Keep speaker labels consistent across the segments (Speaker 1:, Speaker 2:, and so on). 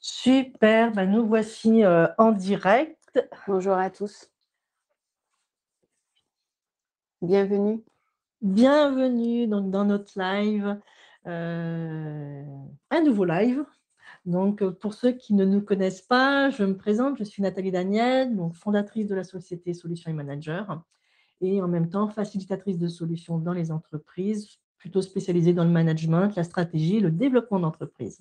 Speaker 1: Super, bah, nous voici en direct.
Speaker 2: Bonjour à tous, bienvenue.
Speaker 1: Bienvenue donc dans notre live, euh, un nouveau live. Donc, pour ceux qui ne nous connaissent pas, je me présente, je suis Nathalie Daniel, donc fondatrice de la société Solutions et Manager et en même temps facilitatrice de solutions dans les entreprises, plutôt spécialisée dans le management, la stratégie et le développement d'entreprise.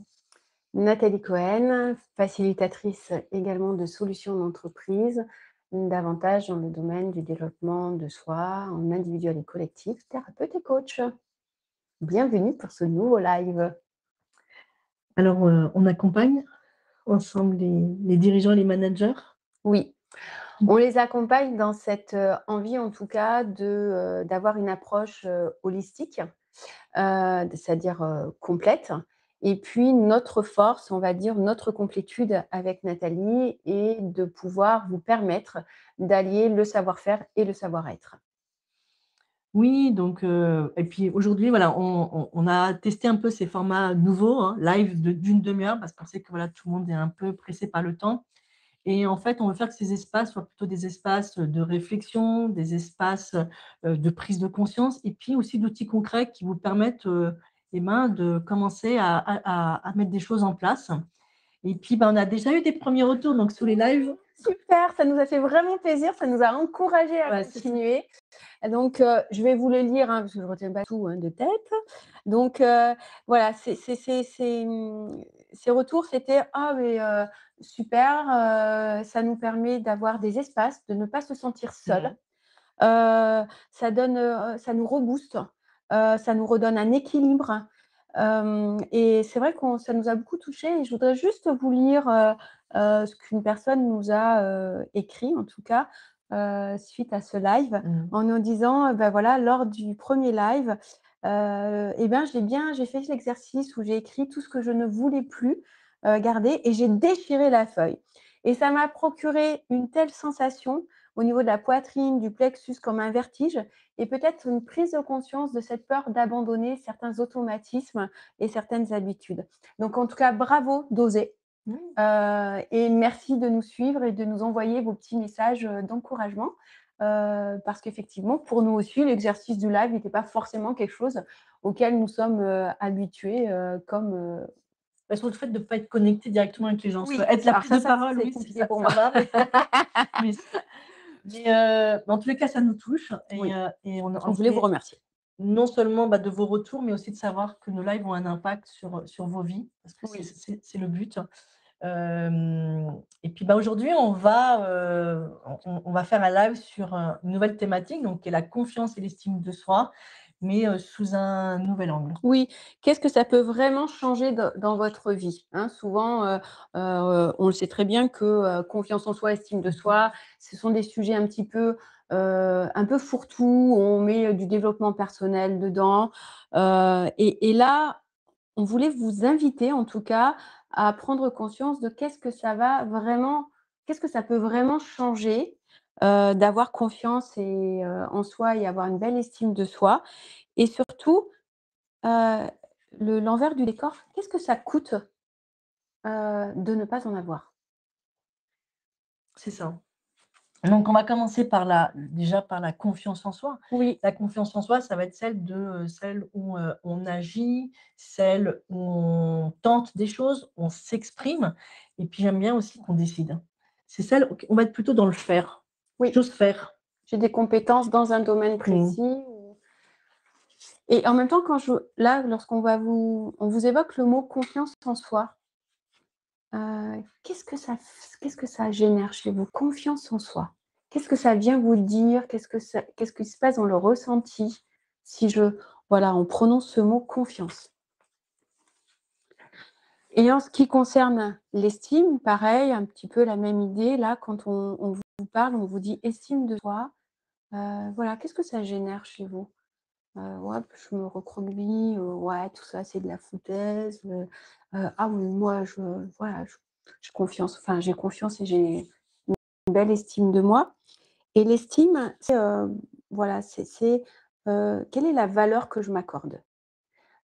Speaker 2: Nathalie Cohen, facilitatrice également de solutions d'entreprise, davantage dans le domaine du développement de soi, en individuel et collectif, thérapeute et coach. Bienvenue pour ce nouveau live.
Speaker 1: Alors, on accompagne ensemble les dirigeants et les managers.
Speaker 2: Oui, on les accompagne dans cette envie en tout cas d'avoir une approche holistique, c'est-à-dire complète. Et puis notre force, on va dire notre complétude avec Nathalie est de pouvoir vous permettre d'allier le savoir-faire et le savoir-être.
Speaker 1: Oui, donc, et puis aujourd'hui, voilà, on a testé un peu ces formats nouveaux, hein, live d'une demi-heure, parce qu'on sait que voilà, tout le monde est un peu pressé par le temps. Et en fait, on veut faire que ces espaces soient plutôt des espaces de réflexion, des espaces de prise de conscience, et puis aussi d'outils concrets qui vous permettent de commencer à mettre des choses en place. Et puis, on a déjà eu des premiers retours donc, sous les lives.
Speaker 2: Super, ça nous a fait vraiment plaisir, ça nous a encouragés à
Speaker 1: Ouais,
Speaker 2: continuer. Donc, je vais vous le lire, parce que je ne retiens pas tout de tête. Donc, voilà, ces retours, c'était « Ah, mais super, ça nous permet d'avoir des espaces, de ne pas se sentir seul. Ça nous rebooste, ça nous redonne un équilibre. Et c'est vrai que ça nous a beaucoup touchés. Et je voudrais juste vous lire ce qu'une personne nous a écrit, en tout cas, suite à ce live, en nous disant, ben voilà, lors du premier live, eh ben, j'ai fait l'exercice où j'ai écrit tout ce que je ne voulais plus garder et j'ai déchiré la feuille. Et ça m'a procuré une telle sensation au niveau de la poitrine, du plexus, comme un vertige, et peut-être une prise de conscience de cette peur d'abandonner certains automatismes et certaines habitudes. Donc, en tout cas, bravo d'oser. Et merci de nous suivre et de nous envoyer vos petits messages d'encouragement. Parce qu'effectivement, pour nous aussi, l'exercice du live n'était pas forcément quelque chose auquel nous sommes habitués
Speaker 1: Sur le fait de ne pas être connecté directement avec les gens.
Speaker 2: Oui,
Speaker 1: Être la
Speaker 2: alors
Speaker 1: prise de parole,
Speaker 2: c'est
Speaker 1: oui,
Speaker 2: compliqué
Speaker 1: ça,
Speaker 2: pour
Speaker 1: ça
Speaker 2: moi.
Speaker 1: va, mais, en tous les cas, ça nous touche.
Speaker 2: Oui,
Speaker 1: Et
Speaker 2: on voulait vous remercier.
Speaker 1: non seulement de vos retours, mais aussi de savoir que nos lives ont un impact sur vos vies, parce que
Speaker 2: Oui.
Speaker 1: c'est le but. Et puis aujourd'hui, on va faire un live sur une nouvelle thématique, donc, qui est la confiance et l'estime de soi, mais sous un nouvel angle.
Speaker 2: Oui, qu'est-ce que ça peut vraiment changer dans votre vie, hein? Souvent, on le sait très bien que, confiance en soi, estime de soi, ce sont des sujets un peu fourre-tout, où on met du développement personnel dedans, et là, on voulait vous inviter, en tout cas, à prendre conscience de qu'est-ce que ça peut vraiment changer, d'avoir confiance en soi et avoir une belle estime de soi et surtout, Heu, l'envers du décor, qu'est-ce que ça coûte, de ne pas en avoir?
Speaker 1: C'est ça. Donc, on va commencer déjà par la confiance en soi.
Speaker 2: Oui,
Speaker 1: La confiance en soi, ça va être celle où on agit, celle où on tente des choses, on s'exprime, et puis j'aime bien aussi qu'on décide. C'est celle où on va être plutôt dans le faire.
Speaker 2: oui,
Speaker 1: J'ose faire.
Speaker 2: j'ai des compétences dans un domaine
Speaker 1: Mmh.
Speaker 2: précis et en même temps, on vous évoque le mot confiance en soi, qu'est-ce que ça génère chez vous? Confiance en soi. Qu'est-ce que ça vient vous dire? Qu'est-ce qui se passe dans le ressenti si on prononce ce mot confiance? Et en ce qui concerne l'estime, pareil, un petit peu la même idée. Là, quand on vous parle, on vous dit estime de soi. Voilà, qu'est-ce que ça génère chez vous? Ouais, je me recroqueville, ouais, tout ça, c'est de la foutaise. Ah oui, moi, j'ai confiance, enfin, j'ai confiance et j'ai une belle estime de moi. Et l'estime, voilà, quelle est la valeur que je m'accorde?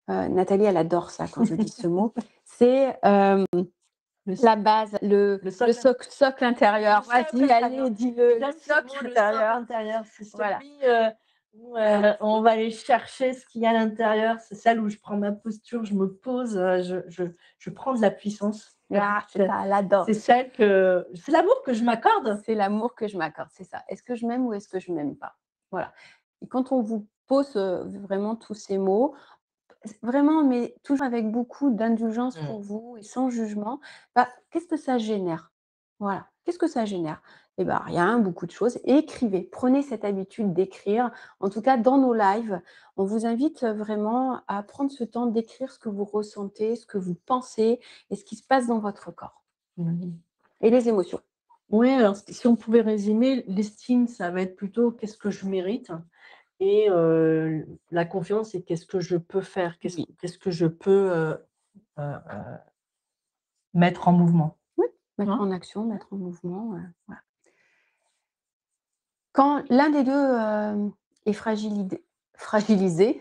Speaker 2: Nathalie, elle adore ça quand je dis ce mot. C'est
Speaker 1: Le s
Speaker 2: La base,
Speaker 1: le
Speaker 2: le
Speaker 1: socle
Speaker 2: socle intérieur.
Speaker 1: le socle
Speaker 2: Vas-y,
Speaker 1: intérieur.
Speaker 2: allez, dis-le, le
Speaker 1: J'aime ce mot,
Speaker 2: socle
Speaker 1: le socle
Speaker 2: intérieur.
Speaker 1: intérieur. C'est
Speaker 2: Voilà.
Speaker 1: celui, où, on va aller chercher ce qu'il y a à l'intérieur. C'est celle où je prends ma posture, je me pose, je prends de la puissance.
Speaker 2: Ah, c'est ça, là-dedans.
Speaker 1: C'est celle que c'est l'amour que je m'accorde.
Speaker 2: C'est l'amour que je m'accorde, c'est ça. Est-ce que je m'aime ou est-ce que je m'aime pas? Voilà. Et quand on vous pose, vraiment tous ces mots, vraiment, mais toujours avec beaucoup d'indulgence
Speaker 1: Mmh.
Speaker 2: pour vous et sans jugement, bah, qu'est-ce que ça génère? Voilà. Qu'est-ce que ça génère? Eh ben, rien, beaucoup de choses. Écrivez, prenez cette habitude d'écrire. En tout cas, dans nos lives, on vous invite, vraiment à prendre ce temps d'écrire ce que vous ressentez, ce que vous pensez et ce qui se passe dans votre corps
Speaker 1: Mmh.
Speaker 2: et les émotions.
Speaker 1: Oui, alors si on pouvait résumer, l'estime, ça va être plutôt qu'est-ce que je mérite et la confiance, c'est qu'est-ce que je peux faire?
Speaker 2: Oui.
Speaker 1: Qu'est-ce que je peux, mettre en mouvement,
Speaker 2: Oui, mettre
Speaker 1: hein?
Speaker 2: en action, mettre en mouvement, voilà. Quand l'un des 2 est fragilisé,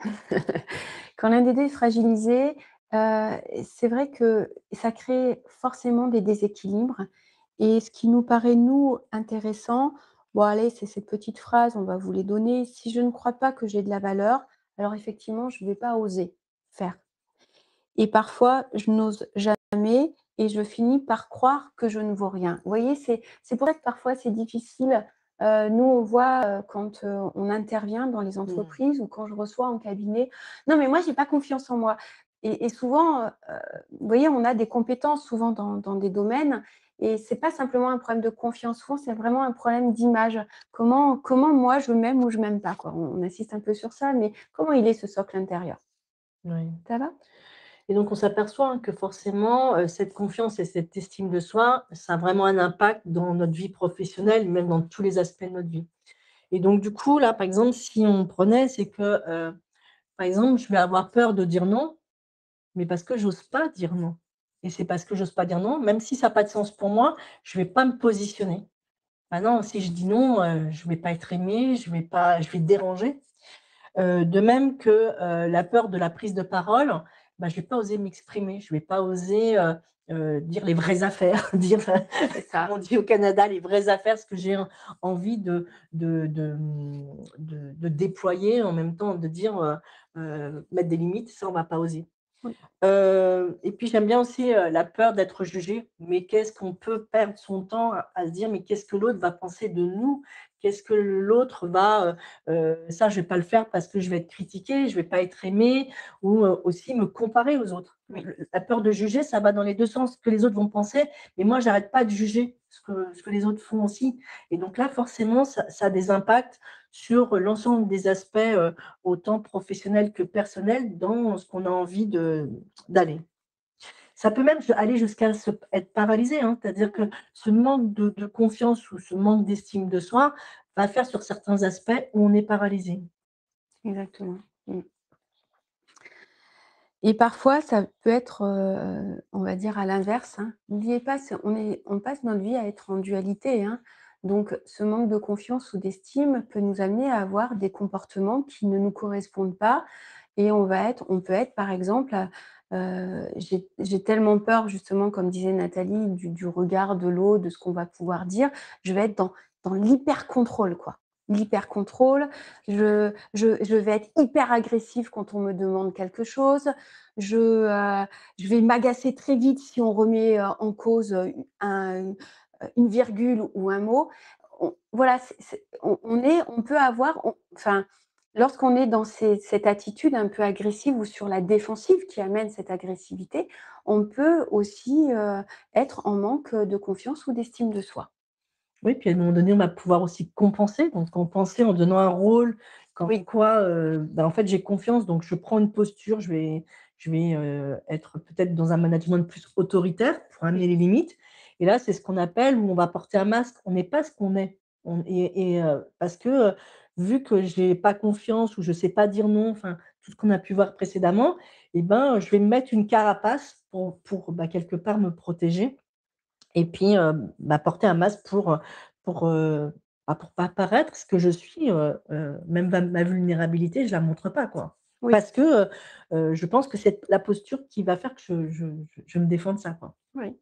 Speaker 2: quand l'un des 2 est fragilisé, c'est vrai que ça crée forcément des déséquilibres et ce qui nous paraît, nous, intéressant, bon allez, c'est ces petites phrases, on va vous les donner: «Si je ne crois pas que j'ai de la valeur, alors effectivement, je ne vais pas oser faire». Et parfois, je n'ose jamais et je finis par croire que je ne vaux rien. Vous voyez, c'est pour ça que parfois c'est difficile. Nous, on voit, quand, on intervient dans les
Speaker 1: Mmh.
Speaker 2: entreprises ou quand je reçois en cabinet: «Non, mais moi, j'ai pas confiance en moi» et souvent, vous voyez, on a des compétences souvent dans des domaines et c'est pas simplement un problème de confiance. Souvent, c'est vraiment un problème d'image. Comment moi je m'aime ou je m'aime pas, quoi? On insiste un peu sur ça, mais comment il est ce socle intérieur?
Speaker 1: Oui.
Speaker 2: Ça va?
Speaker 1: Et donc on s'aperçoit, hein, que forcément, cette confiance et cette estime de soi, ça a vraiment un impact dans notre vie professionnelle, même dans tous les aspects de notre vie. Et donc du coup, là, par exemple, si on prenait, c'est que, par exemple, je vais avoir peur de dire non, mais parce que j'ose pas dire non. Et c'est parce que j'ose pas dire non, même si ça a pas de sens pour moi, je vais pas me positionner. Maintenant, si je dis non, je vais pas être aimée, je vais déranger. De même que, la peur de la prise de parole, bah, je vais pas oser m'exprimer, je vais pas oser, dire les vraies affaires, dire,
Speaker 2: C'est
Speaker 1: comme
Speaker 2: ça.
Speaker 1: on dit au Canada, les vraies affaires, ce que j'ai envie de déployer, en même temps de dire, mettre des limites, ça on va pas oser.
Speaker 2: Oui.
Speaker 1: Et puis j'aime bien aussi, la peur d'être jugé. Mais qu'est-ce qu'on peut perdre son temps à se dire: «Mais qu'est-ce que l'autre va penser de nous? Qu'est-ce que l'autre va, ça je vais pas le faire parce que je vais être critiqué, je vais pas être aimé», ou, aussi me comparer aux autres.
Speaker 2: Oui,
Speaker 1: La peur de juger, ça va dans les 2 sens, ce que les autres vont penser, mais moi j'arrête pas de juger ce que les autres font aussi. Et donc là, forcément, ça a des impacts sur l'ensemble des aspects, autant professionnels que personnels, dans ce qu'on a envie d'aller. Ça peut même aller jusqu'à être paralysé, hein. C'est-à-dire que ce manque de confiance ou ce manque d'estime de soi va faire sur certains aspects où on est paralysé.
Speaker 2: exactement. Mmh. Et parfois, ça peut être, on va dire à l'inverse, hein. N'oubliez pas, on passe notre vie à être en dualité, hein. Donc ce manque de confiance ou d'estime peut nous amener à avoir des comportements qui ne nous correspondent pas et on peut être par exemple, j'ai tellement peur justement comme disait Nathalie du regard de l'autre, de ce qu'on va pouvoir dire, je vais être dans l'hyper contrôle quoi. L'hyper contrôle, je vais être hyper agressive quand on me demande quelque chose, je vais m'agacer très vite si on remet, en cause, une virgule ou un mot. Voilà, on peut avoir enfin, lorsqu'on est dans cette attitude un peu agressive ou sur la défensive qui amène cette agressivité, on peut aussi, être en manque, de confiance ou d'estime de soi.
Speaker 1: Oui, puis à un moment donné, on va pouvoir aussi compenser, donc compenser en donnant un rôle comme
Speaker 2: Oui,
Speaker 1: quoi, en fait, j'ai confiance, donc je prends une posture, je vais, être peut-être dans un management plus autoritaire pour amener
Speaker 2: oui,
Speaker 1: les limites. Et là, c'est ce qu'on appelle où on va porter un masque. On n'est pas ce qu'on est. Parce que, vu que j'ai pas confiance ou je sais pas dire non, enfin, tout ce qu'on a pu voir précédemment, et ben, je vais me mettre une carapace pour quelque part me protéger. Et puis, porter un masque pour, pour pas paraître ce que je suis, même ma vulnérabilité, je la montre pas, quoi.
Speaker 2: oui,
Speaker 1: Parce que, je pense que c'est la posture qui va faire que je me défends de ça, quoi.
Speaker 2: oui.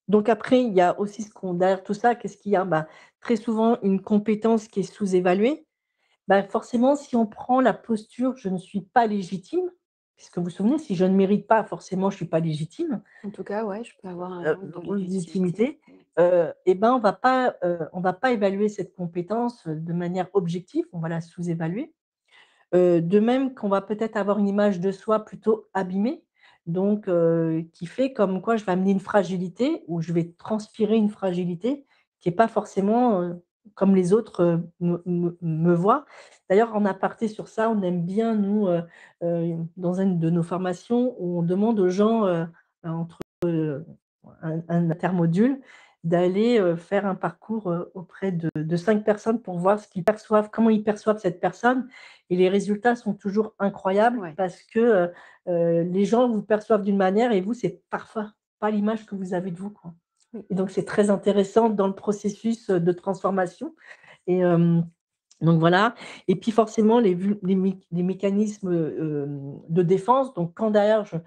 Speaker 1: Donc après, il y a aussi ce qu'on derrière tout ça, qu'est-ce qu'il y a? Bah, très souvent une compétence qui est sous-évaluée. Bah, forcément, si on prend la posture: «Je ne suis pas légitime», puisque vous vous souvenez, si je ne mérite pas, forcément je ne suis pas légitime,
Speaker 2: En tout cas, ouais, je peux avoir un manque de légitimité.
Speaker 1: légitimité, et ben, on va pas évaluer cette compétence, de manière objective, on va la sous-évaluer. De même qu'on va peut-être avoir une image de soi plutôt abîmée, donc qui fait comme quoi je vais amener une fragilité ou je vais transpirer une fragilité qui est pas forcément, comme les autres, me voient. D'ailleurs, en aparté sur ça, on aime bien nous, dans une de nos formations, où on demande aux gens, entre un intermodule, d'aller, faire un parcours, auprès de 5 personnes pour voir ce qu'ils perçoivent, comment ils perçoivent cette personne, et les résultats sont toujours incroyables
Speaker 2: Ouais.
Speaker 1: parce que, les gens vous perçoivent d'une manière et vous, c'est parfois pas l'image que vous avez de vous, quoi.
Speaker 2: Oui.
Speaker 1: Et donc c'est très intéressant dans le processus, de transformation, et donc voilà. Et puis forcément les mécanismes, de défense, donc quand derrière je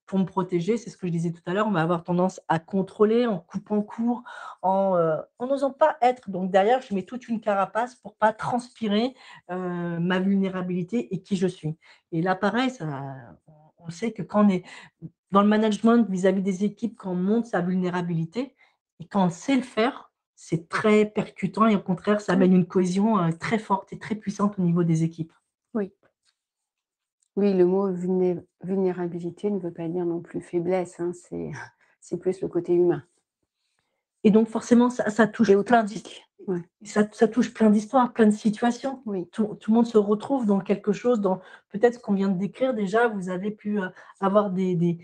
Speaker 1: pour me protéger, c'est ce que je disais tout à l'heure, on va avoir tendance à contrôler en coupant court, en n'osant pas être. Donc derrière, je mets toute une carapace pour pas transpirer, ma vulnérabilité et qui je suis. Et là pareil, ça on sait que quand on est dans le management vis-à-vis des équipes, quand on montre sa vulnérabilité et quand on sait le faire, c'est très percutant et au contraire, ça
Speaker 2: Oui,
Speaker 1: amène une cohésion, très forte et très puissante au niveau des équipes.
Speaker 2: oui. Oui, le mot vulnérabilité ne veut pas dire non plus faiblesse, hein, c'est c'est plus le côté humain
Speaker 1: Et donc forcément, ça
Speaker 2: et
Speaker 1: touche plein
Speaker 2: authentique. Ouais,
Speaker 1: ça touche plein d'histoires, plein de situations.
Speaker 2: oui.
Speaker 1: Tout le monde se retrouve dans quelque chose, dans peut-être ce qu'on vient de décrire déjà, vous avez pu, avoir des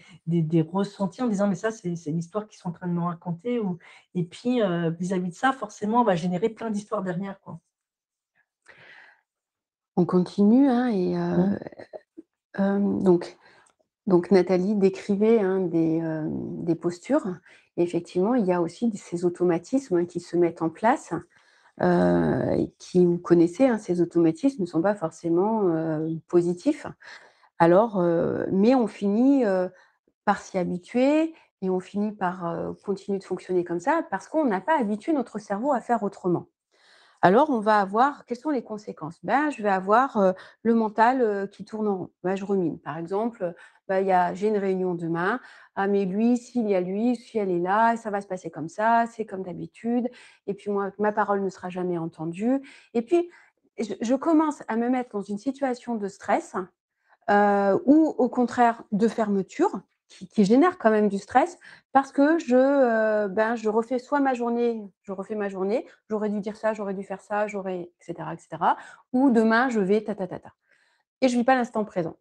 Speaker 1: ressentis en disant: «Mais ça, c'est l'histoire qu'ils sont en train de me raconter», ou et puis, vis-à-vis de ça, forcément, on va générer plein d'histoires derrière, quoi.
Speaker 2: On continue, hein, et
Speaker 1: Mmh.
Speaker 2: donc Nathalie décrivait, hein, des postures. Et effectivement, il y a aussi ces automatismes, hein, qui se mettent en place, et qui vous connaissez, hein, ces automatismes ne sont pas forcément, positifs. Alors, mais on finit, par s'y habituer et on finit par, continuer de fonctionner comme ça parce qu'on n'a pas habitué notre cerveau à faire autrement. Alors on va avoir quelles sont les conséquences? Ben, je vais avoir, le mental, qui tourne en rond. Ben, je rumine. Par exemple, bah, j'ai une réunion demain. Ah mais lui, s'il y a lui, si elle est là, ça va se passer comme ça, c'est comme d'habitude et puis moi, ma parole ne sera jamais entendue et puis je commence à me mettre dans une situation de stress, ou au contraire de fermeture, qui génère quand même du stress parce que je refais soit ma journée je refais ma journée, j'aurais dû dire ça, j'aurais dû faire ça, j'aurais et cetera, ou demain je vais ta ta ta ta et je vis pas l'instant présent.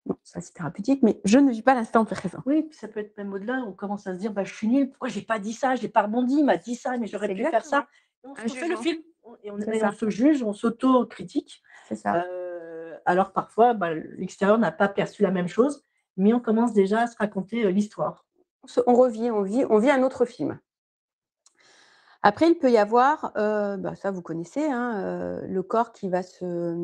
Speaker 2: Bon, ça c'est thérapeutique, mais je ne vis pas l'instant présent.
Speaker 1: Oui, puis ça peut être même au-delà, on commence à se dire: «Bah, je suis nulle, pourquoi j'ai pas dit ça? J'ai pas rebondi, il m'a dit ça, mais j'aurais
Speaker 2: C'est
Speaker 1: pu faire
Speaker 2: exactement
Speaker 1: ça». Et on se
Speaker 2: un
Speaker 1: refait le
Speaker 2: jugement.
Speaker 1: film,
Speaker 2: C'est
Speaker 1: et on
Speaker 2: ça,
Speaker 1: se juge, on s'auto-critique,
Speaker 2: c'est ça.
Speaker 1: alors parfois, bah, l'extérieur n'a pas perçu la même chose, mais on commence déjà à se raconter, l'histoire.
Speaker 2: On revit, on vit un autre film. Après, il peut y avoir, bah, ça vous connaissez, hein, le corps qui va se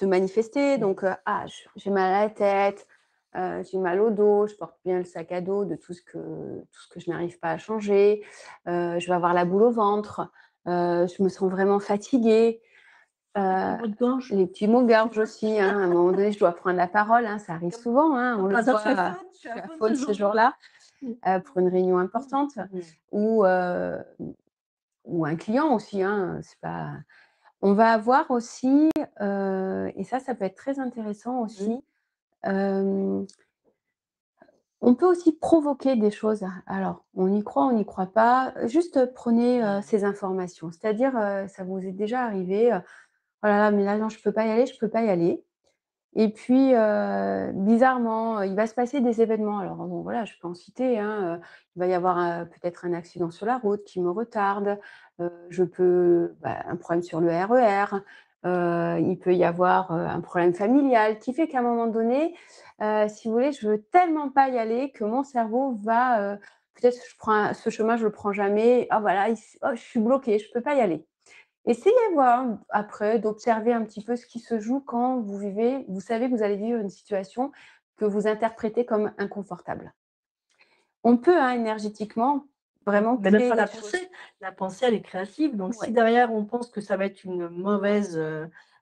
Speaker 2: manifester.
Speaker 1: Mmh.
Speaker 2: Donc, «Ah, j'ai mal à la tête, j'ai mal au dos, je porte bien le sac à dos de tout ce que je n'arrive pas à changer, je vais avoir la boule au ventre, je me sens vraiment fatiguée».
Speaker 1: Petit
Speaker 2: Heu,
Speaker 1: bout de gorge.
Speaker 2: les petits mots de gorge aussi, hein, à un moment donné, je dois prendre la parole, hein, ça arrive
Speaker 1: Comme
Speaker 2: souvent, hein, on
Speaker 1: comme
Speaker 2: le
Speaker 1: par hasard,
Speaker 2: voit,
Speaker 1: je
Speaker 2: je
Speaker 1: suis à
Speaker 2: suis à
Speaker 1: faune
Speaker 2: faune
Speaker 1: ce
Speaker 2: ce
Speaker 1: jour-là.
Speaker 2: jour-là,
Speaker 1: Mmh.
Speaker 2: pour une réunion
Speaker 1: Mmh.
Speaker 2: importante
Speaker 1: Mmh.
Speaker 2: ou un client aussi, hein, c'est pas on va avoir aussi, et ça peut être très intéressant
Speaker 1: Mmh.
Speaker 2: aussi, hem, on peut aussi provoquer des choses. Alors, on y croit, on n'y croit pas, juste prenez, ces informations. C'est-à-dire, ça vous est déjà arrivé, «Oh là là, mais là, non, je peux pas y aller, je peux pas y aller». Et puis, bizarrement, il va se passer des événements. Alors bon, voilà, je peux en citer, hein, il va y avoir, peut-être un accident sur la route qui me retarde, un problème sur le RER, il peut y avoir, un problème familial qui fait qu'à un moment donné, si vous voulez, je veux tellement pas y aller que mon cerveau va, peut-être je prends ce chemin, je le prends jamais. Ah voilà, oh, je suis bloquée, je peux pas y aller. Essayez voir après d'observer un petit peu ce qui se joue quand vous savez que vous allez vivre une situation que vous interprétez comme inconfortable. On peut, hein, énergétiquement, vraiment
Speaker 1: Mais même
Speaker 2: créer
Speaker 1: pas
Speaker 2: des choses.
Speaker 1: la pensée elle est créative, donc si
Speaker 2: Ouais,
Speaker 1: derrière on pense que ça va être une mauvaise,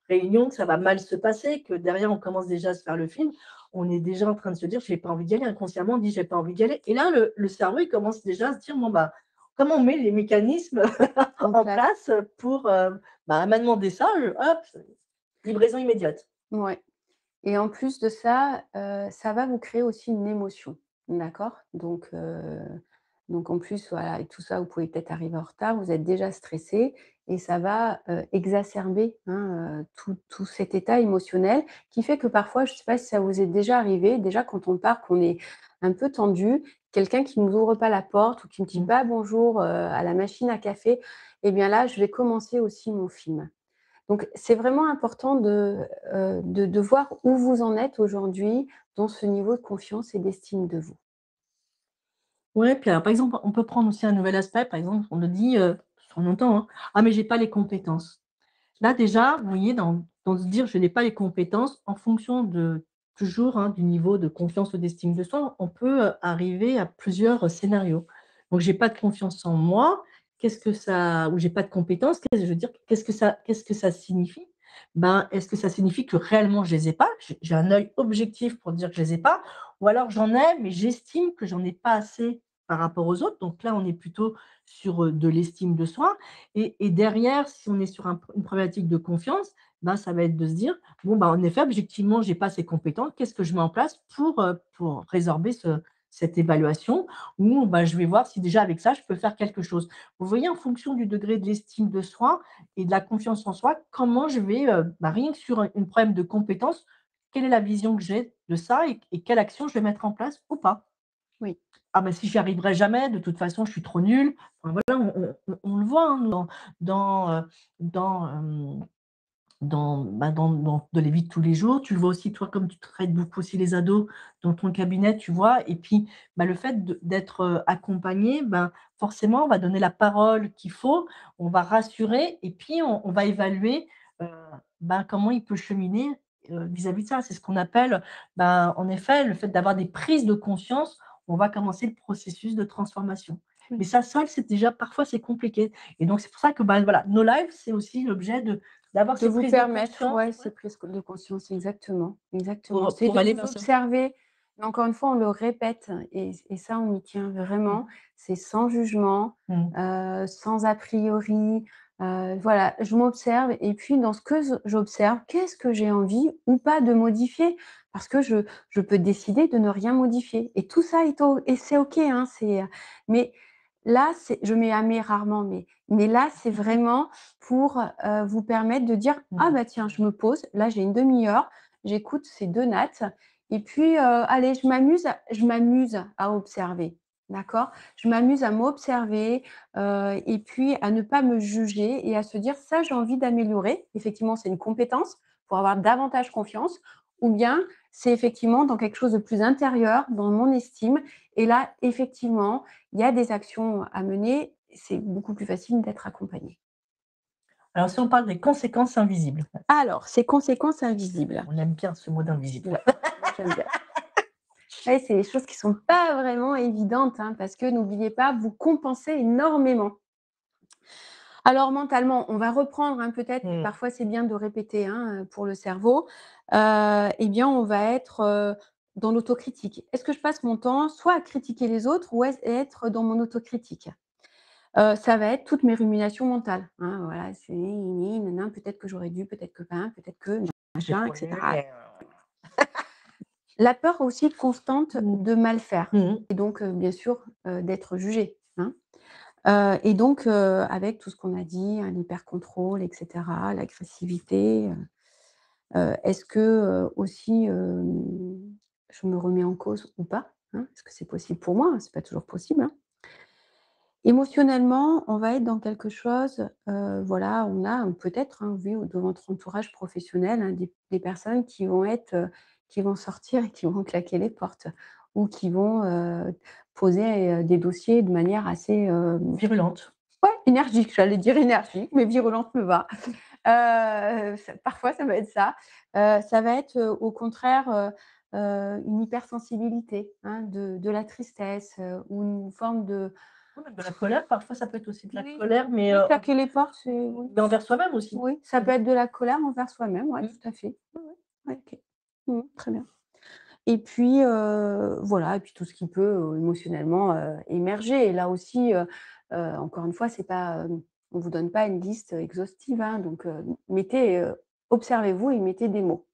Speaker 1: réunion, que ça va mal se passer, que derrière on commence déjà à se faire le film, on est déjà en train de se dire: «J'ai pas envie d'y aller», inconsciemment on dit: «J'ai pas envie d'y aller» et là le cerveau il commence déjà à se dire: «Bon bah, comment on met les mécanismes
Speaker 2: en
Speaker 1: en
Speaker 2: place.
Speaker 1: place pour, bah, elle m'a demandé ça, hop, livraison immédiate».
Speaker 2: Ouais. Et en plus de ça, ça va vous créer aussi une émotion, d'accord? Donc en plus, voilà, et tout ça, vous pouvez peut-être arriver en retard, vous êtes déjà stressé et ça va, exacerber, hein, tout cet état émotionnel qui fait que parfois, je ne sais pas si ça vous est déjà arrivé, déjà quand on part, qu'on est un peu tendu, quelqu'un qui ne nous ouvre pas la porte ou qui ne me dit
Speaker 1: Mmh.
Speaker 2: pas bonjour, à la machine à café, et bien là, je vais commencer aussi mon film. Donc c'est vraiment important de voir où vous en êtes aujourd'hui dans ce niveau de confiance et d'estime de vous.
Speaker 1: Ouais, puis alors, par exemple, on peut prendre aussi un nouvel aspect, par exemple, on nous dit, on entend, hein: «Ah mais j'ai pas les compétences». Là déjà, vous voyez, dans se dire: «Je n'ai pas les compétences», en fonction de toujours, hein, du niveau de confiance ou d'estime de soi, on peut, arriver à plusieurs, scénarios. Donc j'ai pas de confiance en moi, qu'est-ce que ça ou j'ai pas de compétences, je veux dire, qu'est-ce que ça signifie? Ben, est-ce que ça signifie que réellement je les ai pas? J'ai un œil objectif pour dire que je les ai pas, ou alors j'en ai, mais j'estime que j'en ai pas assez par rapport aux autres. Donc là, on est plutôt sur, de l'estime de soi et derrière, si on est sur une problématique de confiance, ben, ça va être de se dire: «Bon, bah, en effet, objectivement, j'ai pas ces compétences. Qu'est-ce que je mets en place pour résorber cette évaluation?» ou bah, je vais voir si déjà avec ça, je peux faire quelque chose. Vous voyez, en fonction du degré de l'estime de soi et de la confiance en soi, comment je vais, bah, rien que sur un problème de compétence, quelle est la vision que j'ai de ça et quelle action je vais mettre en place ou pas?
Speaker 2: Oui,
Speaker 1: Ah bah, si j'y arriverai jamais, de toute façon, je suis trop nulle. Enfin voilà, on le voit, hein, dans, dans, dans de la vie de tous les jours. Tu le vois aussi, toi, comme tu traites beaucoup aussi les ados dans ton cabinet, tu vois? Et puis, bah, le fait d'être, accompagné, ben, forcément, on va donner la parole qu'il faut, on va rassurer et puis on va évaluer, heu, ben, comment il peut cheminer, vis-à-vis de ça. C'est ce qu'on appelle, ben, en effet, le fait d'avoir des prises de conscience, on va commencer le processus de transformation.
Speaker 2: oui.
Speaker 1: Mais ça seul, c'est déjà parfois, c'est compliqué et donc c'est pour ça que, ben, voilà, nos lives, c'est aussi l'objet d'avoir
Speaker 2: De
Speaker 1: ces
Speaker 2: vous
Speaker 1: prises de
Speaker 2: permettre,
Speaker 1: conscience,
Speaker 2: ouais,
Speaker 1: ouais,
Speaker 2: ces prises de conscience, exactement, exactement. C'est
Speaker 1: pour
Speaker 2: de
Speaker 1: aller
Speaker 2: vous
Speaker 1: vers ça.
Speaker 2: observer, mais encore une fois, on le répète et ça, on y tient
Speaker 1: Mmh
Speaker 2: vraiment.
Speaker 1: mh.
Speaker 2: C'est sans jugement,
Speaker 1: Mmh.
Speaker 2: sans a priori, voilà, je m'observe et puis dans ce que j'observe, qu'est-ce que j'ai envie ou pas de modifier? Parce que je peux décider de ne rien modifier et tout ça et c'est OK, hein, mais là, c'est je mets un «mais» rarement, mais là, c'est vraiment pour, vous permettre de dire: «Ah
Speaker 1: Mmh.
Speaker 2: bah tiens, je me pose, là j'ai une demi heure, j'écoute ces 2 nattes et puis, allez, je m'amuse à observer». D'accord? Je m'amuse à m'observer, et puis à ne pas me juger et à se dire: «Ça, j'ai envie d'améliorer». Effectivement, c'est une compétence pour avoir davantage confiance ou bien c'est effectivement dans quelque chose de plus intérieur, dans mon estime et là, effectivement, il y a des actions à mener, c'est beaucoup plus facile d'être accompagné.
Speaker 1: Alors si on parle des conséquences invisibles,
Speaker 2: Alors, ces conséquences invisibles.
Speaker 1: on aime bien ce mot d'invisible.
Speaker 2: Ouais, moi j'aime bien. Ouais, c'est des choses qui sont pas vraiment évidentes, hein, parce que n'oubliez pas, vous compensez énormément. Alors mentalement, on va reprendre, hein, peut-être,
Speaker 1: Mmh.
Speaker 2: parfois c'est bien de répéter, hein, pour le cerveau. Eh bien, on va être, dans l'autocritique. Est-ce que je passe mon temps soit à critiquer les autres ou être dans mon autocritique? Ça va être toutes mes ruminations mentales, hein, voilà, c'est ni nin peut-être que j'aurais dû, peut-être que pas, peut-être que
Speaker 1: J'étais
Speaker 2: machin et
Speaker 1: trop nulle
Speaker 2: cetera.
Speaker 1: et
Speaker 2: La peur aussi constante
Speaker 1: mmh.
Speaker 2: de mal faire
Speaker 1: Mmh mh.
Speaker 2: et donc bien sûr, d'être jugé, hein. Et donc avec tout ce qu'on a dit, hein, l'hypercontrôle et cetera, l'agressivité, est-ce que, aussi, je me remets en cause ou pas, hein? Est-ce que c'est possible pour moi? C'est pas toujours possible, hein. Émotionnellement, on va être dans quelque chose, voilà, on a peut-être, hein, vu de votre entourage professionnel, hein, des personnes qui vont être, qui vont sortir et qui vont claquer les portes ou qui vont, poser, des dossiers de manière assez,
Speaker 1: Virulente.
Speaker 2: ouais, énergique, j'allais dire énergique, mais virulente me va. Ça parfois ça va être ça. Ça va être, au contraire, une hypersensibilité, hein, de la tristesse, ou une forme de
Speaker 1: Ouais, même de la colère, parfois ça peut être aussi de la
Speaker 2: oui,
Speaker 1: colère,
Speaker 2: oui, claquer les portes, c'est oui,
Speaker 1: mais envers soi-même aussi.
Speaker 2: oui, ça peut être de la colère envers soi-même, ouais,
Speaker 1: Mmh.
Speaker 2: tout à fait. Ouais, ouais, ouais, OK. Très bien. Et puis, voilà et puis tout ce qui peut, émotionnellement, émerger et là aussi, encore une fois, c'est pas, on vous donne pas une liste exhaustive, hein, donc mettez, observez-vous et mettez des mots.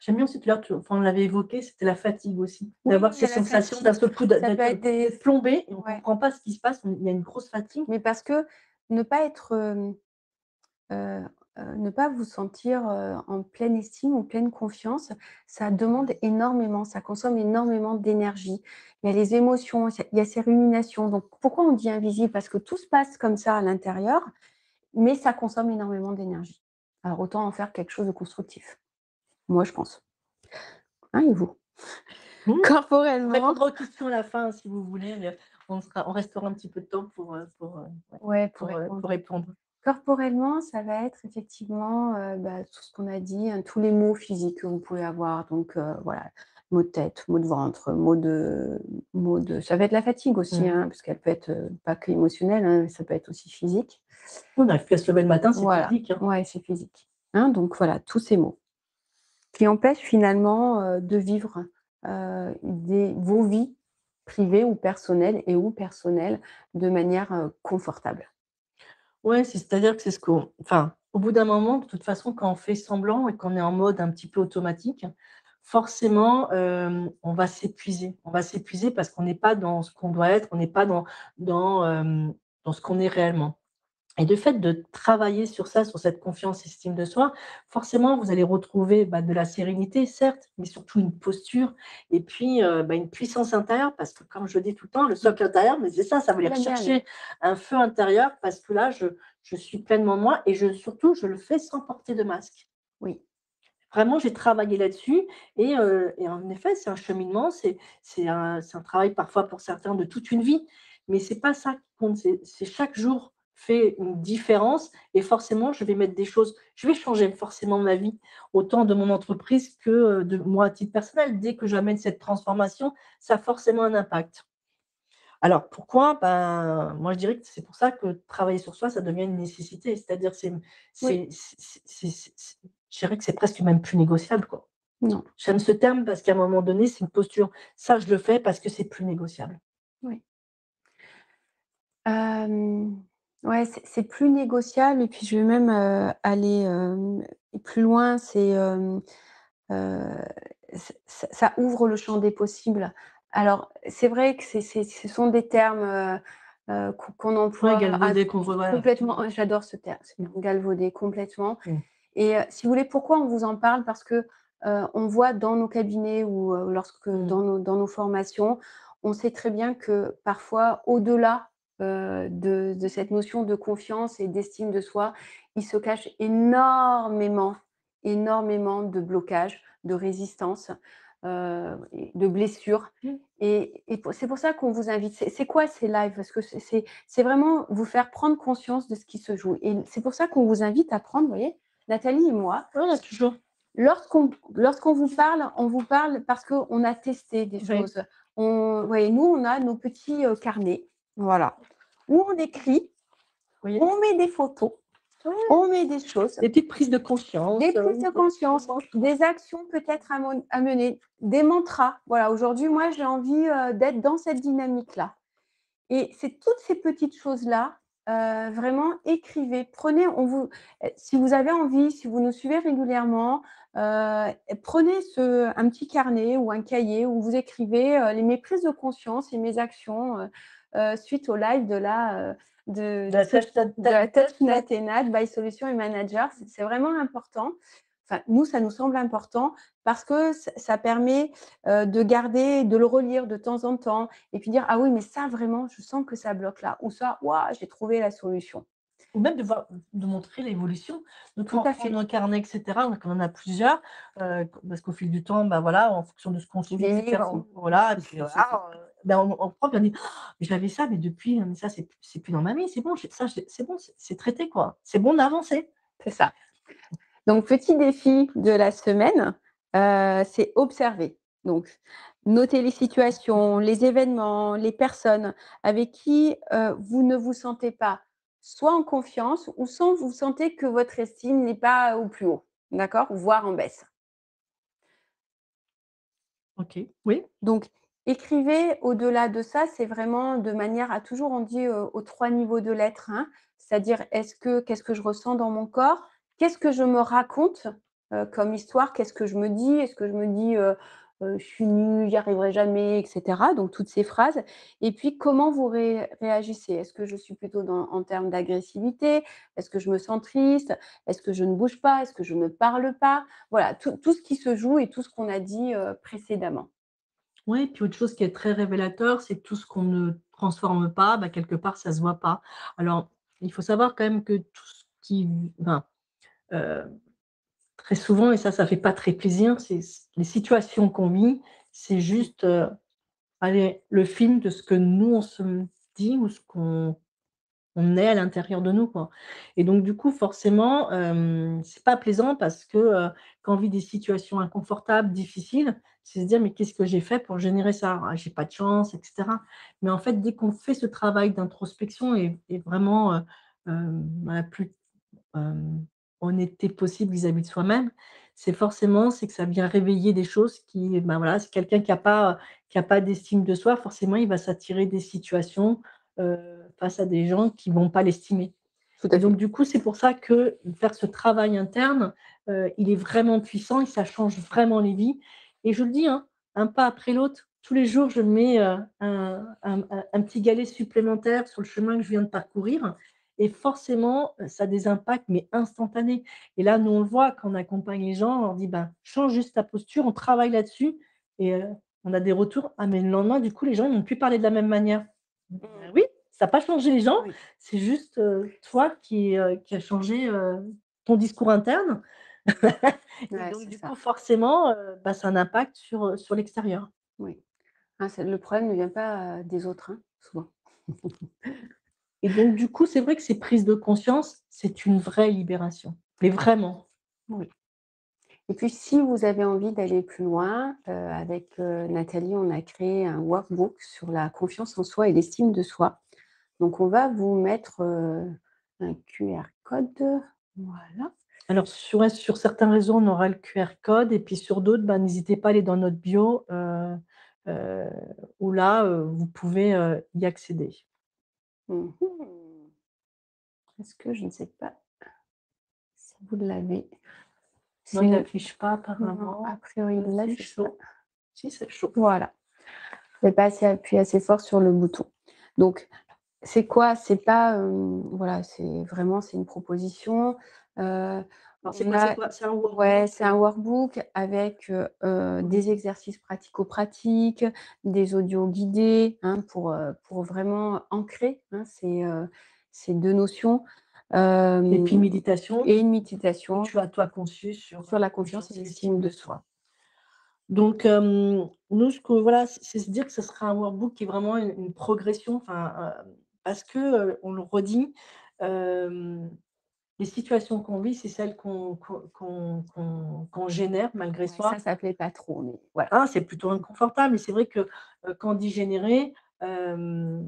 Speaker 1: J'aime bien aussi tout à l'heure, on l'avait évoqué, c'était la fatigue aussi.
Speaker 2: Oui,
Speaker 1: D'avoir
Speaker 2: il y
Speaker 1: ces
Speaker 2: a la
Speaker 1: sensations d'un
Speaker 2: fatigue,
Speaker 1: seul coup
Speaker 2: ça peut être des
Speaker 1: d'être plombé et on ne
Speaker 2: ouais,
Speaker 1: comprend pas ce qui se passe, il y a une grosse fatigue.
Speaker 2: mais parce que ne pas être, Heu ne pas vous sentir, en pleine estime ou pleine confiance, ça demande énormément, ça consomme énormément d'énergie. Il y a les émotions, il y a ces ruminations. Donc pourquoi on dit invisible? Parce que tout se passe comme ça à l'intérieur, mais ça consomme énormément d'énergie. Alors autant en faire quelque chose de constructif. Moi, je pense. Hein, et vous?
Speaker 1: Mmh. On
Speaker 2: Corporellement?
Speaker 1: répondra aux questions à la fin si vous voulez, mais on restera un petit peu de temps ouais,
Speaker 2: Ouais, pour répondre.
Speaker 1: pour répondre.
Speaker 2: Corporellement, ça va être effectivement, tout ce qu'on a dit, hein, tous les maux physiques que vous pouvez avoir. Donc, voilà, maux de tête, maux de ventre, maux de ça va être la fatigue aussi,
Speaker 1: Mmh.
Speaker 2: hein, parce qu'elle peut être, pas qu'émotionnelle, hein, ça peut être aussi physique.
Speaker 1: On n'arrive plus à se lever le matin, c'est
Speaker 2: Voilà,
Speaker 1: physique, hein.
Speaker 2: ouais, c'est physique. Hein, donc voilà, tous ces maux qui empêchent finalement, de vivre, vos vies privées ou personnelles de manière, confortable.
Speaker 1: Ouais, c'est-à-dire que c'est ce qu'on enfin, au bout d'un moment, de toute façon, quand on fait semblant et qu'on est en mode un petit peu automatique, forcément, on va s'épuiser. On va s'épuiser parce qu'on n'est pas dans ce qu'on doit être, on n'est pas dans ce qu'on est réellement. Et de fait de travailler sur ça, sur cette confiance, estime de soi, forcément, vous allez retrouver, bah, de la sérénité, certes, mais surtout une posture et puis, bah, une puissance intérieure parce que comme je le dis tout le temps, le socle intérieur, mais c'est ça, ça veut
Speaker 2: Je
Speaker 1: dire
Speaker 2: l'aime bien lui.
Speaker 1: chercher un feu intérieur parce que là, je suis pleinement moi et surtout, je le fais sans porter de masque.
Speaker 2: Oui,
Speaker 1: Vraiment, j'ai travaillé là-dessus et en effet, c'est un cheminement, c'est un travail parfois pour certains de toute une vie, mais c'est pas ça qui compte, c'est chaque jour fait une différence et forcément, je vais changer forcément ma vie, autant de mon entreprise que, de moi à titre personnel. Dès que j'amène cette transformation, ça a forcément un impact. Alors pourquoi? Ben, moi je dirais que c'est pour ça que travailler sur soi, ça devient une nécessité. C'est-à-dire
Speaker 2: oui,
Speaker 1: c'est je dirais que c'est presque même plus négociable, quoi.
Speaker 2: non,
Speaker 1: J'aime ce terme parce qu'à un moment donné, c'est une posture. Ça, je le fais parce que c'est plus négociable.
Speaker 2: oui. Hem, ouais, c'est plus négociable et puis je vais même, aller, plus loin, heu, ça ouvre le champ des possibles. Alors, c'est vrai que ce sont des termes, qu'on
Speaker 1: Ouais,
Speaker 2: emploie à
Speaker 1: galvaudé, qu'on voit voilà.
Speaker 2: complètement j'adore ce
Speaker 1: Mmh.
Speaker 2: terme galvaudé complètement
Speaker 1: Mmh.
Speaker 2: et si vous voulez, pourquoi on vous en parle? Parce que, on voit dans nos cabinets ou, lorsque
Speaker 1: Mmh.
Speaker 2: dans nos formations, on sait très bien que parfois, au-delà, de cette notion de confiance et d'estime de soi, il se cache énormément, énormément de blocages, de résistances, et de blessures
Speaker 1: Mmh.
Speaker 2: et c'est pour ça qu'on vous invite. C'est quoi ces lives? Parce que c'est vraiment vous faire prendre conscience de ce qui se joue et c'est pour ça qu'on vous invite à prendre, vous voyez, Nathalie et moi,
Speaker 1: Voilà, toujours.
Speaker 2: lorsqu'on vous parle, on vous parle parce qu'on a testé des
Speaker 1: Oui.
Speaker 2: choses. On voyez, nous, on a nos petits, carnets, voilà, où on écrit,
Speaker 1: Vous voyez?
Speaker 2: on met des photos,
Speaker 1: Ouais,
Speaker 2: on met des choses,
Speaker 1: des petites prises de
Speaker 2: des
Speaker 1: conscience,
Speaker 2: prises de conscience, des actions peut-être à mener, des mantras. Voilà, aujourd'hui, moi, j'ai envie, d'être dans cette dynamique-là. Et c'est toutes ces petites choses-là, vraiment écrivez, prenez si vous avez envie, si vous nous suivez régulièrement, prenez un petit carnet ou un cahier où vous écrivez, mes prises de conscience et mes actions, suite au live
Speaker 1: de la tâche
Speaker 2: de la Touch Nat et Nat by Solutions et Manager. C'est vraiment important. Enfin, nous, ça nous semble important parce que ça permet, de garder, de le relire de temps en temps et puis dire: «Ah oui, mais ça vraiment, je sens que ça bloque là» ou ça: «Waouh, j'ai trouvé la solution».
Speaker 1: ou même de montrer l'évolution. Donc
Speaker 2: Tout
Speaker 1: quand on
Speaker 2: à
Speaker 1: reprend
Speaker 2: fait.
Speaker 1: nos carnets et cetera, donc on en a plusieurs, parce qu'au fil du temps, bah, voilà, en fonction de ce qu'on
Speaker 2: Qui
Speaker 1: suit et
Speaker 2: vieillit
Speaker 1: cetera,
Speaker 2: aussi.
Speaker 1: voilà et puis voilà, ben, on reprend puis on dit: «Ah, mais j'avais ça, mais depuis, mais ça c'est plus dans ma vie, c'est bon, j'ai ça, c'est bon, c'est traité quoi, c'est bon d'avancer».
Speaker 2: C'est ça. Donc petit défi de la semaine, C'est observer. Donc, noter les situations, les événements, les personnes avec qui, vous ne vous sentez pas soit en confiance ou soit vous sentez que votre estime n'est pas au plus haut, d'accord? Voire en baisse.
Speaker 1: OK. Oui.
Speaker 2: Donc, écrivez au-delà de ça, c'est vraiment de manière à toujours on dit, aux 3 niveaux de l'être, hein. C'est-à-dire qu'est-ce que je ressens dans mon corps? Qu'est-ce que je me raconte, comme histoire? Qu'est-ce que je me dis? Est-ce que je me dis, «Je suis nulle, j'y arriverai jamais» et cetera, donc toutes ces phrases et puis comment vous réagissez? Est-ce que je suis plutôt dans en termes d'agressivité? Est-ce que je me sens triste? Est-ce que je ne bouge pas? Est-ce que je ne parle pas? Voilà, tout ce qui se joue et tout ce qu'on a dit, précédemment.
Speaker 1: Ouais, puis autre chose qui est très révélateur, c'est que tout ce qu'on ne transforme pas, bah, quelque part, ça se voit pas. Alors, il faut savoir quand même que tout ce qui enfin, heu, très souvent et ça fait pas très plaisir, c'est les situations qu'on vit, c'est juste, allez, le film de ce que nous, on se dit ou ce qu'on on est à l'intérieur de nous, quoi. Et donc du coup, forcément, c'est pas plaisant parce que, quand on vit des situations inconfortables, difficiles, c'est se dire: «Mais qu'est-ce que j'ai fait pour générer ça? Ah, j'ai pas de chance» et cetera. Mais en fait, dès qu'on fait ce travail d'introspection et vraiment, la plus, honnêteté possible vis-à-vis de soi-même, c'est que ça vient réveiller des choses qui, ben, voilà, c'est quelqu'un qui a pas d'estime de soi, forcément, il va s'attirer des situations, face à des gens qui vont pas l'estimer.
Speaker 2: Tout
Speaker 1: Et
Speaker 2: à fait.
Speaker 1: donc du coup, c'est pour ça que faire ce travail interne, il est vraiment puissant et ça change vraiment les vies. Et je le dis, hein, un pas après l'autre. Tous les jours, je mets, un petit galet supplémentaire sur le chemin que je viens de parcourir et forcément, ça a des impacts, mais instantanés. Et là, nous, on le voit quand on accompagne les gens, on leur dit: «Ben, change juste ta posture, on travaille là-dessus» et on a des retours: «Ah mais le lendemain, du coup, les gens, ils vont plus parler de la même manière».
Speaker 2: Mmh.
Speaker 1: Ben oui, ça a pas changé les gens,
Speaker 2: Oui,
Speaker 1: c'est juste, toi qui a changé, ton discours interne et
Speaker 2: ouais,
Speaker 1: donc
Speaker 2: c'est
Speaker 1: du
Speaker 2: ça.
Speaker 1: coup forcément, bah, ça a un impact sur l'extérieur.
Speaker 2: Oui. Ah, c'est le problème ne vient pas, des autres, hein, souvent.
Speaker 1: Et donc du coup, c'est vrai que ces prises de conscience, c'est une vraie libération, mais vraiment.
Speaker 2: Oui et puis si vous avez envie d'aller plus loin, avec, Nathalie, on a créé un workbook sur la confiance en soi et l'estime de soi. Donc on va vous mettre, un QR code. Voilà.
Speaker 1: Alors sur certains réseaux, on aura le QR code et puis sur d'autres, bah, n'hésitez pas à aller dans notre bio, heu, où là, vous pouvez, y accéder.
Speaker 2: Mmh mh. Est-ce que je ne sais pas si vous l'avez?
Speaker 1: Non, il
Speaker 2: C'est
Speaker 1: affiche pas
Speaker 2: non, a
Speaker 1: apparemment.
Speaker 2: priori, il
Speaker 1: C'est
Speaker 2: l'affiche pas.
Speaker 1: chaud. Si, c'est chaud.
Speaker 2: Voilà. Vous avez pas assez appuyé assez fort sur le bouton. Donc c'est quoi? C'est pas, voilà, c'est vraiment c'est une proposition,
Speaker 1: Alors
Speaker 2: on a
Speaker 1: c'est un
Speaker 2: ouais,
Speaker 1: workbook,
Speaker 2: c'est un workbook avec,
Speaker 1: oui.
Speaker 2: des exercices pratico-pratiques, des audios guidés, hein, pour vraiment ancrer, hein, ces 2 notions,
Speaker 1: Et puis
Speaker 2: hem
Speaker 1: méditation
Speaker 2: et une
Speaker 1: que
Speaker 2: méditation
Speaker 1: tu as toi conçue sur,
Speaker 2: sur la confiance et
Speaker 1: confiance et
Speaker 2: l'estime
Speaker 1: estime
Speaker 2: de
Speaker 1: de
Speaker 2: soi.
Speaker 1: soi. Donc, nous ce que voilà, c'est se dire que ce sera un workbook qui est vraiment une progression, enfin, parce que, on le redit, hem, les situations qu'on vit, c'est celles qu'on génère malgré
Speaker 2: Ouais, ça
Speaker 1: soi.
Speaker 2: plaît pas trop, mais voilà.
Speaker 1: Hein, c'est plutôt inconfortable et c'est vrai que, quand on dit générer, hem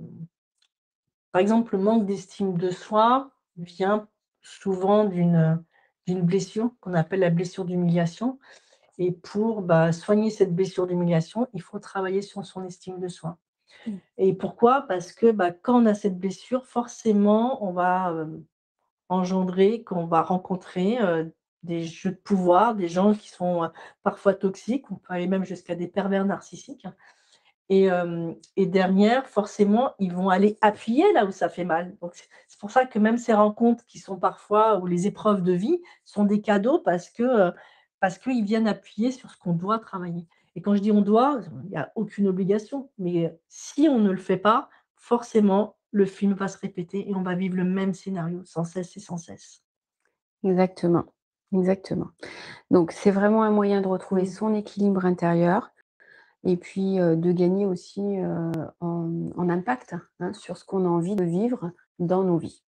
Speaker 1: par exemple, le manque d'estime de soi vient souvent d'une blessure qu'on appelle la blessure d'humiliation et pour, bah, soigner cette blessure d'humiliation, il faut travailler sur son estime de soi.
Speaker 2: Mmh.
Speaker 1: Et pourquoi? Parce que, bah, quand on a cette blessure, forcément, on va, engendrer qu'on va rencontrer, des jeux de pouvoir, des gens qui sont, parfois toxiques. On peut aller même jusqu'à des pervers narcissiques. Et derrière, forcément, ils vont aller appuyer là où ça fait mal. Donc c'est pour ça que même ces rencontres qui sont parfois ou les épreuves de vie sont des cadeaux parce qu'ils viennent appuyer sur ce qu'on doit travailler. Et quand je dis «on doit», il y a aucune obligation, mais si on ne le fait pas, forcément, le film va se répéter et on va vivre le même scénario sans cesse et sans cesse.
Speaker 2: Exactement, exactement. Donc c'est vraiment un moyen de retrouver
Speaker 1: Mmh.
Speaker 2: son équilibre intérieur et puis, de gagner aussi, en impact, hein, sur ce qu'on a envie de vivre dans nos vies.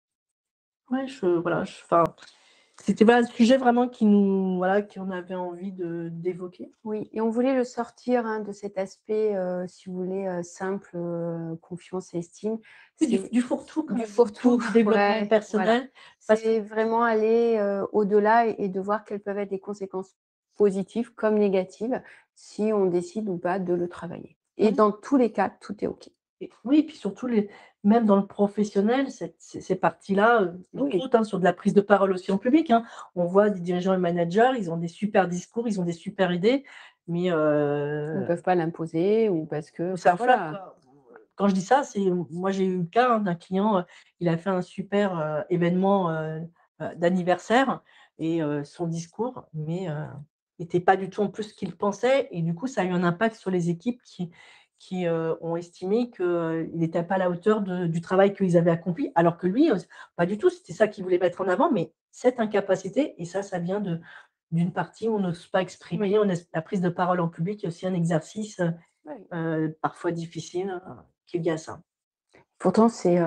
Speaker 1: Ouais, je voilà, je enfin c'était voilà, un sujet vraiment qu'on avait envie d'évoquer.
Speaker 2: Oui et on voulait le sortir, hein, de cet aspect, si vous voulez, simple, confiance et estime.
Speaker 1: Oui,
Speaker 2: C'est
Speaker 1: du fourre-tout quand
Speaker 2: du
Speaker 1: même, du tout
Speaker 2: fourre-tout,
Speaker 1: du développement
Speaker 2: ouais, voilà.
Speaker 1: personnel parce que
Speaker 2: C'est vraiment aller, au-delà et de voir quelles peuvent être les conséquences positives comme négatives, si on décide ou pas de le travailler et
Speaker 1: oui.
Speaker 2: dans tous les cas, tout est OK.
Speaker 1: Et oui, puis surtout même dans le professionnel, ces parties-là, entre
Speaker 2: Oui,
Speaker 1: autres, hein, sur de la prise de parole aussi en public, hein. On voit des dirigeants et managers, ils ont des super discours, ils ont des super idées, mais
Speaker 2: ils ne peuvent pas l'imposer ou parce que
Speaker 1: c'est
Speaker 2: enfin
Speaker 1: un flop,
Speaker 2: voilà.
Speaker 1: quoi. Quand je dis ça, c'est moi j'ai eu le cas, hein, d'un client, il a fait un super, événement, d'anniversaire et son discours, était pas du tout en plus ce qu'il pensait et du coup, ça a eu un impact sur les équipes qui ont estimé qu'il n'était pas à la hauteur du travail qu'ils avaient accompli. Alors que lui, pas du tout, c'était ça qu'il voulait mettre en avant, mais cette incapacité et ça vient d'une partie où on n'ose pas exprimer, la prise de parole en public est aussi un exercice,
Speaker 2: Oui.
Speaker 1: parfois difficile, qui est lié à ça.
Speaker 2: Pourtant c'est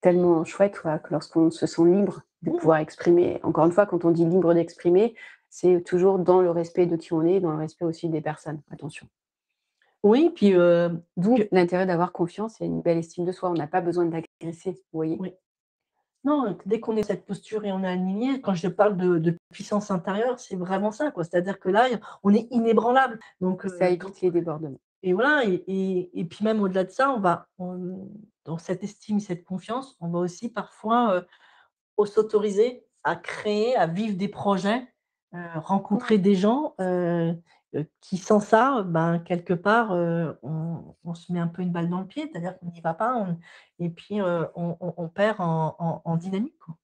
Speaker 2: tellement chouette, quoi, que lorsqu'on se sent libre de
Speaker 1: Mmh.
Speaker 2: pouvoir exprimer. Encore une fois, quand on dit libre d'exprimer, c'est toujours dans le respect de qui on est, dans le respect aussi des personnes, attention.
Speaker 1: Oui, puis,
Speaker 2: D'où
Speaker 1: que
Speaker 2: l'intérêt d'avoir confiance et une belle estime de soi. On n'a pas besoin d'agresser, vous voyez?
Speaker 1: oui. Non, dès qu'on est cette posture et on est aligné, quand je parle de puissance intérieure, c'est vraiment ça, quoi. C'est-à-dire que là, on est inébranlable. Donc,
Speaker 2: Ça
Speaker 1: quand
Speaker 2: évite les débordements.
Speaker 1: et voilà et puis même au-delà de ça, dans cette estime, cette confiance, on va aussi parfois, s'autoriser à créer, à vivre des projets, rencontrer
Speaker 2: Ouais.
Speaker 1: des gens, qui sans ça, ben, quelque part, on se met un peu une balle dans le pied, c'est-à-dire qu'on n'y va pas, et puis, on perd en dynamique, quoi.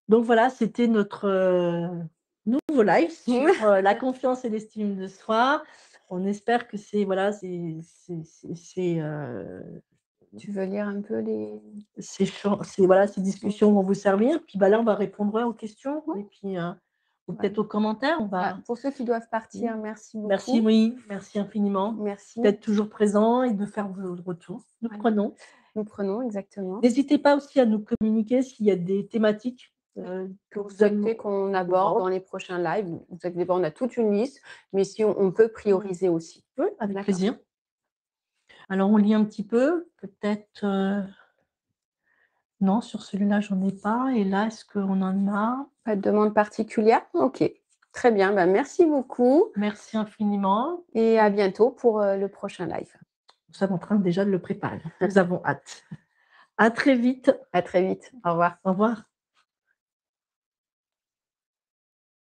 Speaker 1: Donc voilà, c'était notre, nouveau live sur, la confiance et l'estime de soi. On espère que
Speaker 2: Tu veux lire un peu les
Speaker 1: voilà, ces
Speaker 2: mmh,
Speaker 1: discussions vont vous servir. Puis, bah, là, on va répondre, ouais, aux questions
Speaker 2: ouais,
Speaker 1: et puis, ou
Speaker 2: voilà.
Speaker 1: peut-être aux commentaires. On
Speaker 2: Bah,
Speaker 1: va
Speaker 2: pour ceux qui doivent
Speaker 1: mmh.
Speaker 2: partir, merci
Speaker 1: Merci,
Speaker 2: beaucoup.
Speaker 1: oui, merci infiniment
Speaker 2: Merci.
Speaker 1: d'être toujours présent et de faire vos retours. Nous
Speaker 2: Voilà.
Speaker 1: prenons.
Speaker 2: Nous prenons exactement.
Speaker 1: N'hésitez pas aussi à nous communiquer s'il y a des thématiques,
Speaker 2: Oui. Que
Speaker 1: que
Speaker 2: vous
Speaker 1: vous aimeriez
Speaker 2: souhaitez qu'on
Speaker 1: qu'on
Speaker 2: aborde
Speaker 1: aborde.
Speaker 2: dans les prochains lives. Vous inquiétez pas, on a toute une liste, mais si on peut
Speaker 1: Mmh.
Speaker 2: prioriser aussi.
Speaker 1: Oui, avec
Speaker 2: D'accord.
Speaker 1: plaisir. Alors on lit un petit peu, peut-être, non, sur celui-là, j'en ai pas et là, est-ce qu'on en a?
Speaker 2: Pas de demande particulière? OK. Très bien, bah, merci beaucoup
Speaker 1: Merci infiniment.
Speaker 2: et à bientôt pour, le prochain live.
Speaker 1: Nous sommes en train déjà de le préparer. Nous avons hâte. À très vite.
Speaker 2: À très vite. Au revoir.
Speaker 1: Au revoir.